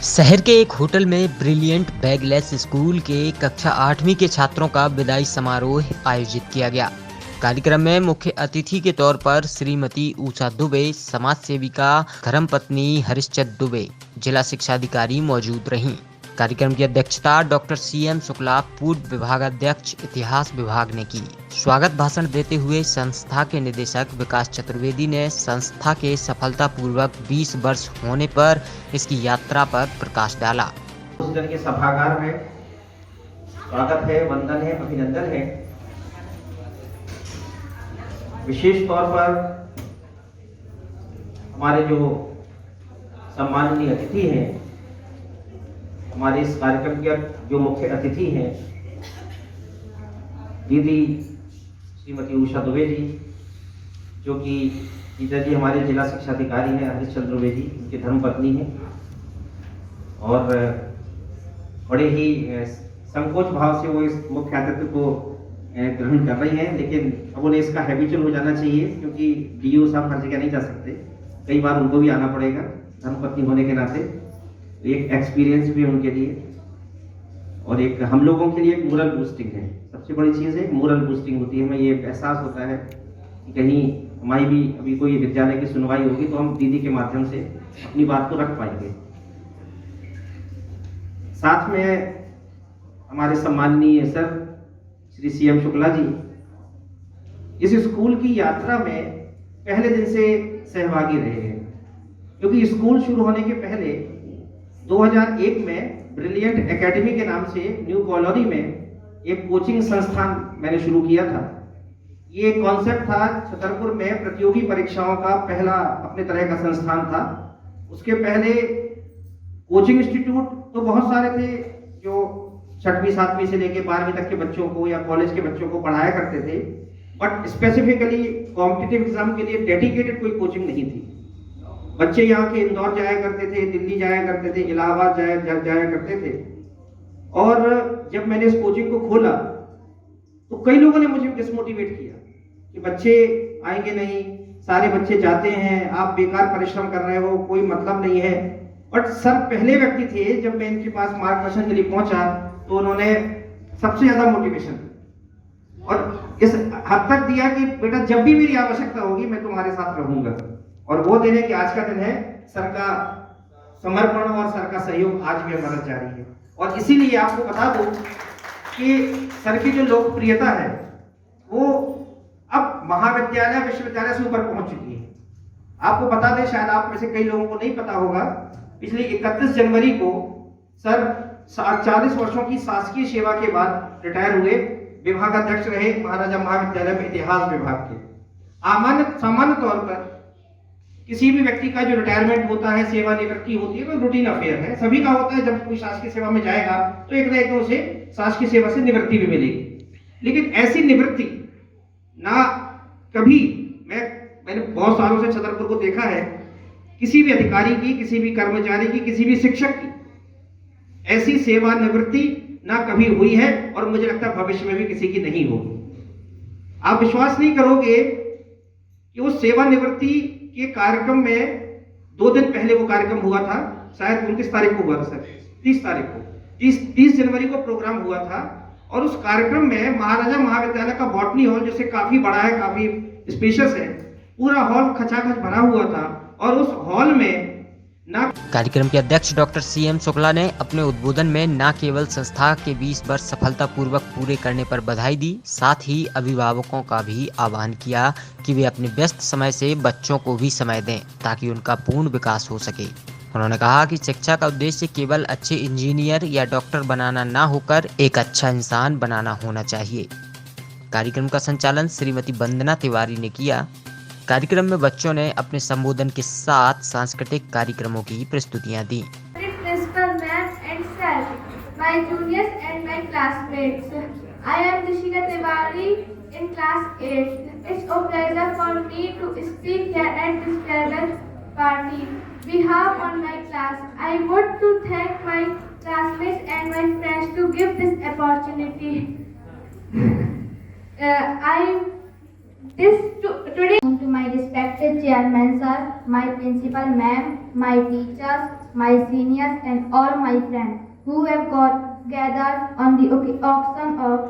शहर के एक होटल में ब्रिलियंट बैगलेस स्कूल के कक्षा 8वीं के छात्रों का विदाई समारोह आयोजित किया गया। कार्यक्रम में मुख्य अतिथि के तौर पर श्रीमती उषा दुबे, समाज सेविका धर्मपत्नी हरिश्चंद्र दुबे, जिला शिक्षा अधिकारी मौजूद रहीं। कार्यक्रम की अध्यक्षता डॉक्टर CM शुक्ला, पूर्व विभागाध्यक्ष इतिहास विभाग ने की। स्वागत भाषण देते हुए संस्था के निदेशक विकास चतुर्वेदी ने संस्था के सफलतापूर्वक 20 वर्ष होने पर इसकी यात्रा पर प्रकाश डाला। उस दिन के सभागार में स्वागत है, वंदन है, अभिनंदन है। विशेष तौर पर हमारे जो सम्माननीय अतिथि हैं, हमारे इस कार्यक्रम के जो मुख्य अतिथि हैं, दीदी श्रीमती उषा दुबे जी, जो कि पिताजी हमारे जिला शिक्षा अधिकारी हैं हरिश्चंद्र दुबे जी, उनकी धर्मपत्नी हैं और बड़े ही संकोच भाव से वो इस मुख्य अतिथि को ग्रहण कर रही हैं, लेकिन अब उन्हें इसका हैबिचुअल हो जाना चाहिए क्योंकि DO साहब हर जगह नहीं जा सकते, कई बार उनको भी आना पड़ेगा धर्मपत्नी होने के नाते। एक एक्सपीरियंस भी उनके लिए और एक हम लोगों के लिए एक मोरल बूस्टिंग है। सबसे बड़ी चीज़ है मोरल बूस्टिंग होती है। हमें ये एहसास होता है कि कहीं हमारी भी अभी कोई विद्यालय की सुनवाई होगी तो हम दीदी के माध्यम से अपनी बात को रख पाएंगे। साथ में हमारे सम्माननीय सर श्री CM शुक्ला जी इस स्कूल की यात्रा में पहले दिन से सहभागी रहे हैं, क्योंकि स्कूल शुरू होने के पहले 2001 में ब्रिलियंट एकेडमी के नाम से न्यू कॉलोनी में एक कोचिंग संस्थान मैंने शुरू किया था। ये कॉन्सेप्ट था छतरपुर में प्रतियोगी परीक्षाओं का पहला अपने तरह का संस्थान था। उसके पहले कोचिंग इंस्टीट्यूट तो बहुत सारे थे जो 6वीं 7वीं से लेकर 12वीं तक के बच्चों को या कॉलेज के बच्चों को पढ़ाया करते थे, बट स्पेसिफिकली कॉम्पिटिटिव एग्जाम के लिए डेडिकेटेड कोई कोचिंग नहीं थी। बच्चे यहाँ के इंदौर जाया करते थे, दिल्ली जाया करते थे, इलाहाबाद जाया करते थे। और जब मैंने इस कोचिंग को खोला तो कई लोगों ने मुझे डिसमोटिवेट किया कि बच्चे आएंगे नहीं, सारे बच्चे जाते हैं, आप बेकार परिश्रम कर रहे हो, कोई मतलब नहीं है। बट सर पहले व्यक्ति थे जब मैं इनके पास मार्गदर्शन के लिए पहुंचा तो उन्होंने सबसे ज्यादा मोटिवेशन और इस हद तक दिया कि बेटा जब भी मेरी आवश्यकता होगी मैं तुम्हारे साथ रहूंगा। और वो दिन है कि आज का दिन है, सर का समर्पण और सर का सहयोग आज भी हमारा जारी है। और इसीलिए आपको बता दूं कि सर की जो लोकप्रियता है वो अब महाविद्यालय विश्वविद्यालय से ऊपर पहुंच चुकी है। आपको बता दें, शायद आप में से कई लोगों को नहीं पता होगा, पिछले 31 जनवरी को सर 40 वर्षों की शासकीय सेवा के बाद रिटायर हुए, विभागाध्यक्ष रहे महाराजा महाविद्यालय में इतिहास विभाग के। सामान्य तौर पर किसी भी व्यक्ति का जो रिटायरमेंट होता है, सेवानिवृत्ति होती है, तो रूटीन अफेयर है, सभी का होता है। जब कोई शासकीय सेवा में जाएगा तो एक तरह उसे शासकीय सेवा से निवृत्ति भी मिलेगी, लेकिन ऐसी निवृत्ति ना कभी मैंने बहुत सालों से छतरपुर को देखा है, किसी भी अधिकारी की, किसी भी कर्मचारी की, किसी भी शिक्षक की ऐसी सेवानिवृत्ति ना कभी हुई है और मुझे लगता है भविष्य में भी किसी की नहीं होगी। आप विश्वास नहीं करोगे कि उस सेवानिवृत्ति के कार्यक्रम में 2 दिन पहले वो कार्यक्रम हुआ था, शायद 29 तारीख को हुआ था सर, 30 तारीख को, 30 जनवरी को प्रोग्राम हुआ था। और उस कार्यक्रम में महाराजा महाविद्यालय का बॉटनी हॉल, जैसे काफी बड़ा है, काफी स्पेशियस है, पूरा हॉल खचाखच भरा हुआ था। और उस हॉल में कार्यक्रम के अध्यक्ष डॉक्टर CM शुक्ला ने अपने उद्बोधन में न केवल संस्था के 20 वर्ष सफलतापूर्वक पूरे करने पर बधाई दी, साथ ही अभिभावकों का भी आह्वान किया कि वे अपने व्यस्त समय से बच्चों को भी समय दें ताकि उनका पूर्ण विकास हो सके। उन्होंने कहा कि शिक्षा का उद्देश्य केवल अच्छे इंजीनियर या डॉक्टर बनाना न होकर एक अच्छा इंसान बनाना होना चाहिए। कार्यक्रम का संचालन श्रीमती वंदना तिवारी ने किया। कार्यक्रम में बच्चों ने अपने संबोधन के साथ सांस्कृतिक कार्यक्रमों की प्रस्तुतियां दी। Principal ma'am and sir, my juniors and my classmates. I am Rishika Tiwari in class 8. It's a pleasure for me to speak here at this farewell party. We have on my class. I want to thank my classmates and my friends to give this opportunity. Today to my respected chairman sir, my principal ma'am, my teachers, my seniors and all my friends who have gathered on the occasion of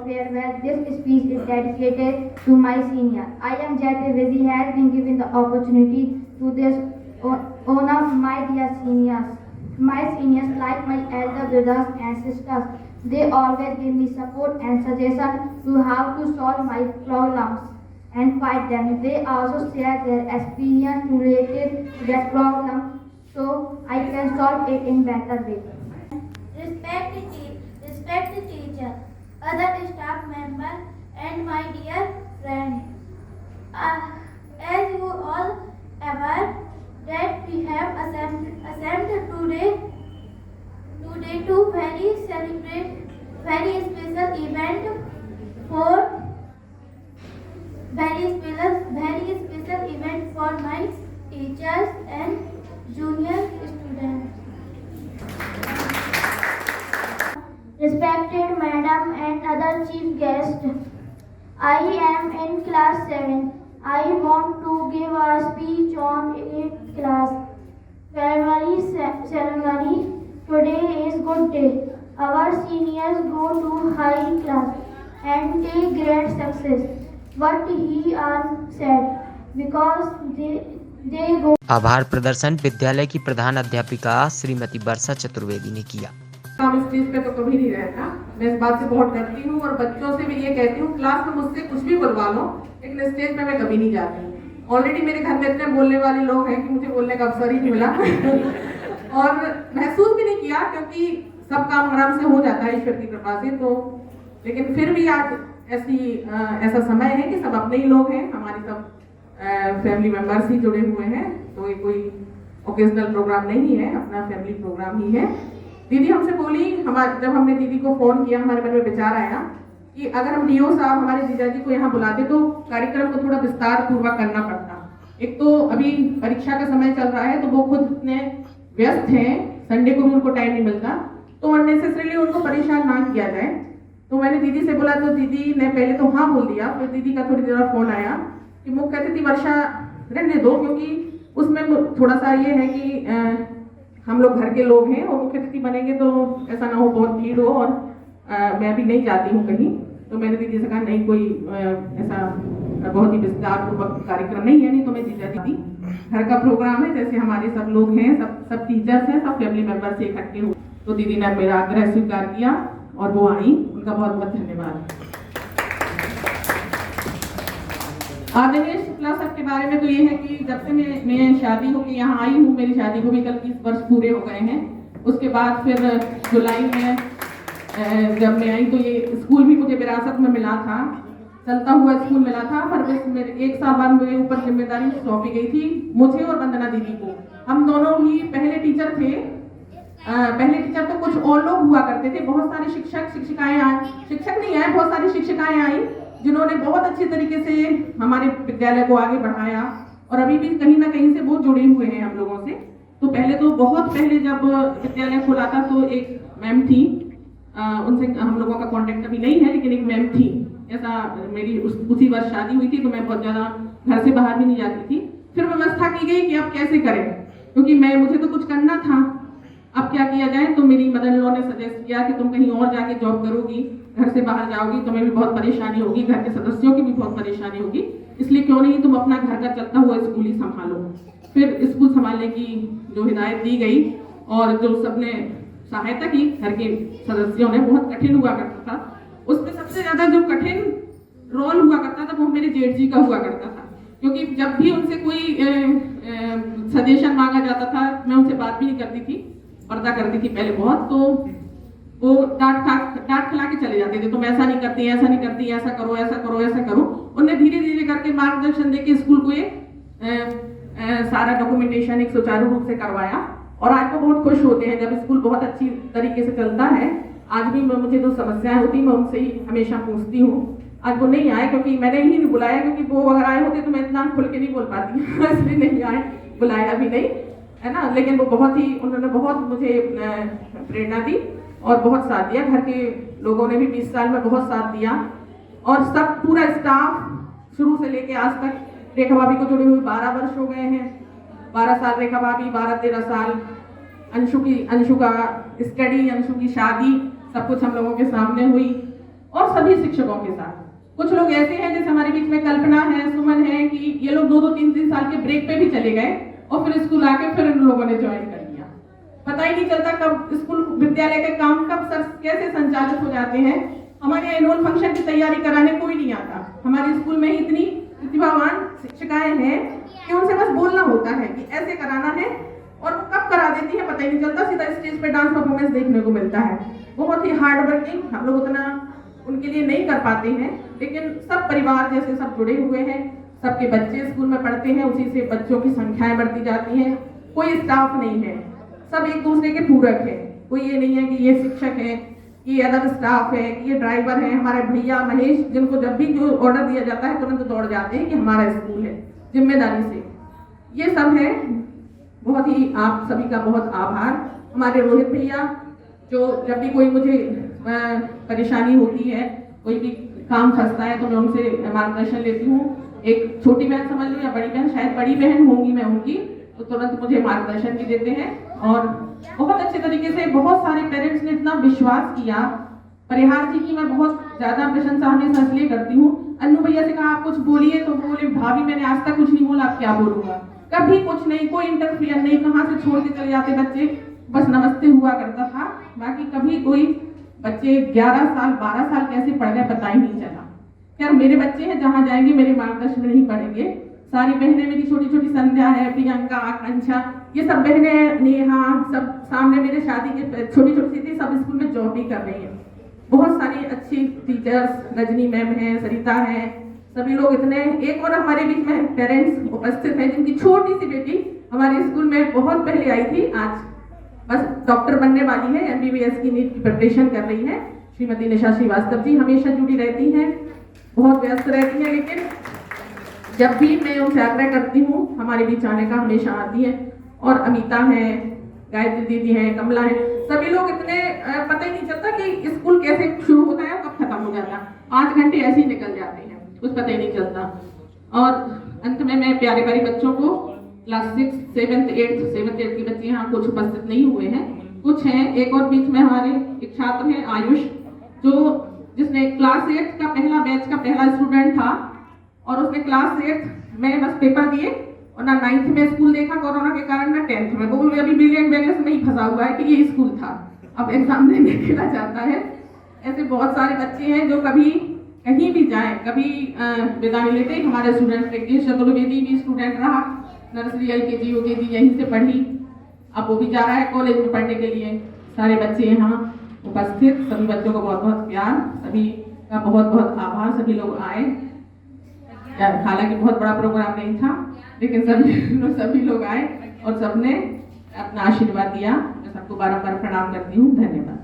farewell. This speech is dedicated to my senior. I am Jayate Vezi, has been given the opportunity to this honor my dear seniors. My seniors, like my elder brothers and sisters, they always give me support and suggestion to how to solve my problems and fight them. They also share their experience related to that problem so I can solve it in better way. Respect the teacher, other staff members and my dear friend. As you all aware that we have assembled today to celebrate very special event for my teachers and junior students. Respected madam and other chief guests, I am in class 7. I want to give a speech on 8th class farewell ceremony. Today is good day. Our seniors go to high class and take great success. What he said because they go. आभार प्रदर्शन विद्यालय की प्रधान अध्यापिका श्रीमती वर्षा चतुर्वेदी ने किया। काम stage पे तो कभी नहीं रहता, मैं इस बात से बहुत डरती हूँ और बच्चों से भी ये कहती हूँ क्लास में मुझसे कुछ भी बुलवा लो लेकिन स्टेज पे मैं कभी नहीं जाती। ऑलरेडी मेरे घर में इतने बोलने वाले लोग हैं कि मुझे बोलने का अवसर ही नहीं मिला और महसूस भी नहीं किया क्योंकि सब काम आराम से हो जाता है ईश्वर की कृपा से। तो लेकिन फिर भी आज ऐसा समय है कि सब अपने ही लोग हैं, हमारे सब फैमिली मेंबर्स ही जुड़े हुए हैं, तो ये कोई ओकेजनल प्रोग्राम नहीं है, अपना फैमिली प्रोग्राम ही है। दीदी हमसे बोली, जब हमने दीदी को फोन किया हमारे मन में विचार आया कि अगर हम डीओ साहब हमारे जीजा जी को यहाँ बुलाते तो कार्यक्रम को थोड़ा विस्तार पूर्वक करना पड़ता। एक तो अभी परीक्षा का समय चल रहा है तो वो खुद इतने व्यस्त हैं, संडे को भी उनको टाइम नहीं मिलता, तो अननेसेसरीली उनको परेशान ना किया जाए। तो मैंने दीदी से बोला तो दीदी ने पहले तो हाँ बोल दिया, फिर दीदी का थोड़ी देर फोन आया कि वो कहती थी वर्षा रहने दो क्योंकि उसमें थोड़ा सा ये है कि हम लोग घर के लोग हैं और मुख्य अतिथि बनेंगे तो ऐसा ना हो बहुत भीड़ हो और मैं भी नहीं जाती हूँ कहीं। तो मैंने दीदी से कहा नहीं कोई ऐसा बहुत ही विस्तार पूर्वक कार्यक्रम नहीं है, नहीं तो मैं जीजा दीदी घर का प्रोग्राम है, जैसे हमारे सब लोग हैं, सब टीचर्स हैं, सब फैमिली मेंबर से इकट्ठे हुए। तो दीदी ने मेरा आग्रह स्वीकार किया और वो आई, उनका बहुत बहुत धन्यवाद। आदरणीय शुक्ला सर के बारे में तो ये है कि जब से मैं शादी होकर यहाँ आई हूँ, मेरी शादी को भी कल 30 वर्ष पूरे हो गए हैं। उसके बाद फिर जुलाई में जब मैं आई तो ये स्कूल भी मुझे विरासत में मिला था, चलता हुआ स्कूल मिला था, पर मेरे 1 साल बाद मेरे ऊपर जिम्मेदारी सौंपी गई थी मुझे और वंदना दीदी को। हम दोनों ही पहले टीचर थे। पहले टीचर तो कुछ और लोग हुआ करते थे, बहुत सारे शिक्षकाएं आई, शिक्षक नहीं आए, बहुत सारी शिक्षिकाएं आई जिन्होंने बहुत अच्छे तरीके से हमारे विद्यालय को आगे बढ़ाया और अभी भी कहीं ना कहीं से वो जुड़े हुए हैं हम लोगों से। तो पहले तो बहुत पहले जब विद्यालय खुला था तो एक मैम थी, उनसे हम लोगों का कांटेक्ट अभी नहीं है, लेकिन एक मैम थी। ऐसा मेरी उसी वर्ष शादी हुई थी तो मैं बहुत ज़्यादा घर से बाहर भी नहीं जाती थी। फिर व्यवस्था की गई कि अब कैसे करें, क्योंकि मुझे तो कुछ करना था, अब क्या किया जाए। तो मेरी मदर इन लॉ ने सजेस्ट किया कि तुम कहीं और जाके जॉब करोगी, घर से बाहर जाओगी, तुम्हें भी बहुत परेशानी होगी, घर के सदस्यों की भी बहुत परेशानी होगी, इसलिए क्यों नहीं तुम अपना घर का चलता हुआ स्कूल ही संभालो। फिर स्कूल संभालने की जो हिदायत दी गई और जो सबने सहायता की घर के सदस्यों ने, बहुत कठिन हुआ करता था। उसमें सबसे ज्यादा जो कठिन रोल हुआ करता था वो मेरे जेठ जी का हुआ करता था, क्योंकि जब भी उनसे कोई सजेशन मांगा जाता था मैं उनसे बात भी नहीं करती थी, पर्दा करती थी पहले बहुत, तो वो डांट खिला के चले जाते थे, तुम ऐसा नहीं करती, ऐसा नहीं करती, ऐसा करो, ऐसा करो, ऐसा करो। उन्हें धीरे धीरे करके मार्गदर्शन देके स्कूल को ये सारा डॉक्यूमेंटेशन एक सुचारू रूप से करवाया और आज वो बहुत खुश होते हैं जब स्कूल बहुत अच्छी तरीके से चलता है। आज भी मुझे जो समस्याएं होती मैं उनसे ही हमेशा पूछती हूँ। आज वो नहीं आए क्योंकि मैंने ही नहीं बुलाया, क्योंकि वो अगर आए होते तो मैं इतना खुल के नहीं बोल पाती इसलिए नहीं आए, बुलाया भी नहीं, है ना। लेकिन वो उन्होंने बहुत मुझे प्रेरणा दी और बहुत साथ दिया। घर के लोगों ने भी 20 साल में बहुत साथ दिया और सब पूरा स्टाफ शुरू से लेके आज तक रेखा भाभी को जुड़े हुए 12 वर्ष हो गए हैं। 12 साल रेखा भाभी, 12-13 साल अंशु का स्टडी, अंशु की शादी, सब कुछ हम लोगों के सामने हुई और सभी शिक्षकों के साथ। कुछ लोग ऐसे हैं जैसे हमारे बीच में कल्पना है, सुमन है, कि ये लोग 2-2, 3-3 साल के ब्रेक पे भी चले गए और फिर स्कूल आके फिर इन लोगों ने ज्वाइन कर लिया। पता ही नहीं चलता कब स्कूल विद्यालय के काम कब सर कैसे संचालित हो जाते हैं। हमारे यहाँ एनुअल फंक्शन की तैयारी कराने कोई नहीं आता। हमारे स्कूल में इतनी प्रतिभावान शिक्षिकाएं हैं कि उनसे बस बोलना होता है कि ऐसे कराना है और वो कब करा देती है पता ही नहीं चलता, सीधा स्टेज पे डांस परफॉर्मेंस देखने को मिलता है। बहुत ही हार्ड वर्किंग, हम लोग उतना उनके लिए नहीं कर पाते हैं, लेकिन सब परिवार जैसे सब जुड़े हुए हैं। सबके बच्चे स्कूल में पढ़ते हैं, उसी से बच्चों की संख्याएं बढ़ती जाती हैं। कोई स्टाफ नहीं है, सब एक दूसरे के पूरक है। कोई ये नहीं है कि ये शिक्षक है, ये अदर स्टाफ है, ये ड्राइवर है। हमारे भैया महेश, जिनको जब भी जो ऑर्डर दिया जाता है तुरंत दौड़ जाते हैं कि हमारा स्कूल है, जिम्मेदारी से। ये सब है। बहुत ही आप सभी का बहुत आभार। हमारे रोहित भैया, जो जब भी कोई मुझे परेशानी होती है, कोई भी काम फंसता है तो मैं उनसे मार्गदर्शन लेती हूँ। एक छोटी बहन समझ लो या बड़ी बहन, शायद बड़ी बहन होंगी मैं उनकी, तो तुरंत मुझे मार्गदर्शन भी देते हैं। और बहुत अच्छे तरीके से बहुत सारे पेरेंट्स ने इतना विश्वास किया। परिहार जी की मैं बहुत ज्यादा प्रशंसा हमेशा इसलिए करती हूँ। अन्नू भैया से कहा आप कुछ बोलिए तो बोले भाभी मैंने आज तक कुछ नहीं बोला, आप क्या बोलूंगा। कभी कुछ नहीं, कोई इंटरफियर नहीं, कहाँ से छोड़ के चले जाते बच्चे, बस नमस्ते हुआ करता था। बाकी कभी कोई बच्चे 11 साल 12 साल कैसे पढ़ गए पता ही नहीं चला। यार मेरे बच्चे हैं, जहाँ जाएंगे मेरे मार्गदर्शन में नहीं पढ़ेंगे। सारी बहनें मेरी, छोटी छोटी संध्या है, प्रियंका, आकांक्षा, ये सब बहनें, नेहा, सब सामने मेरे शादी के छोटी छोटी थी, सब स्कूल में जॉब भी कर रही हैं। बहुत सारी अच्छी टीचर्स, रजनी मैम है, सरिता है, सभी लोग इतने। एक और हमारे बीच में पेरेंट्स उपस्थित हैं जिनकी छोटी सी बेटी हमारे स्कूल में बहुत पहले आई थी, आज बस डॉक्टर बनने वाली है, MBBS की नीट की प्रिपरेशन कर रही है। श्रीमती निशा श्रीवास्तव जी हमेशा जुड़ी रहती हैं, बहुत व्यस्त रहती हैं, लेकिन जब भी मैं उनसे आग्रह करती हूँ हमारे बीच आने का हमेशा आती है। और अमिता है, गायत्री दीदी है, कमला है, सभी लोग इतने पता ही नहीं चलता कि स्कूल कैसे शुरू होता है और कब खत्म हो जाता है। 5 घंटे ऐसे ही निकल जाते हैं, कुछ पता ही नहीं चलता। और अंत में मैं प्यारे प्यारे बच्चों को क्लास 6, 7th, 8th के बच्चे यहाँ कुछ उपस्थित नहीं हुए हैं, कुछ हैं। एक और बीच में हमारे एक छात्र हैं आयुष, जिसने क्लास 8 का पहला बैच का पहला स्टूडेंट था और उसने क्लास 8 में बस पेपर दिए और ना 9th में स्कूल देखा कोरोना के कारण, ना 10th में। वो अभी बिलियन बैलेंस में ही फंसा हुआ है कि ये स्कूल था, अब एग्जाम देने के लिए जाता है। ऐसे बहुत सारे बच्चे हैं जो कभी कहीं भी जाए, कभी विदा नहीं लेते। हमारे स्टूडेंट प्रज्ञेश चतुर्वेदी भी स्टूडेंट रहा, नर्सरी LKG UKG यहीं से पढ़ी, अब वो भी जा रहा है कॉलेज में पढ़ने के लिए। सारे बच्चे यहाँ उपस्थित, सभी बच्चों को बहुत बहुत प्यार, सभी का बहुत बहुत आभार। सभी लोग आए, हालांकि बहुत बड़ा प्रोग्राम नहीं था, लेकिन सभी लोग आए और सबने अपना आशीर्वाद दिया। मैं सबको बारंबार प्रणाम करती हूँ। धन्यवाद।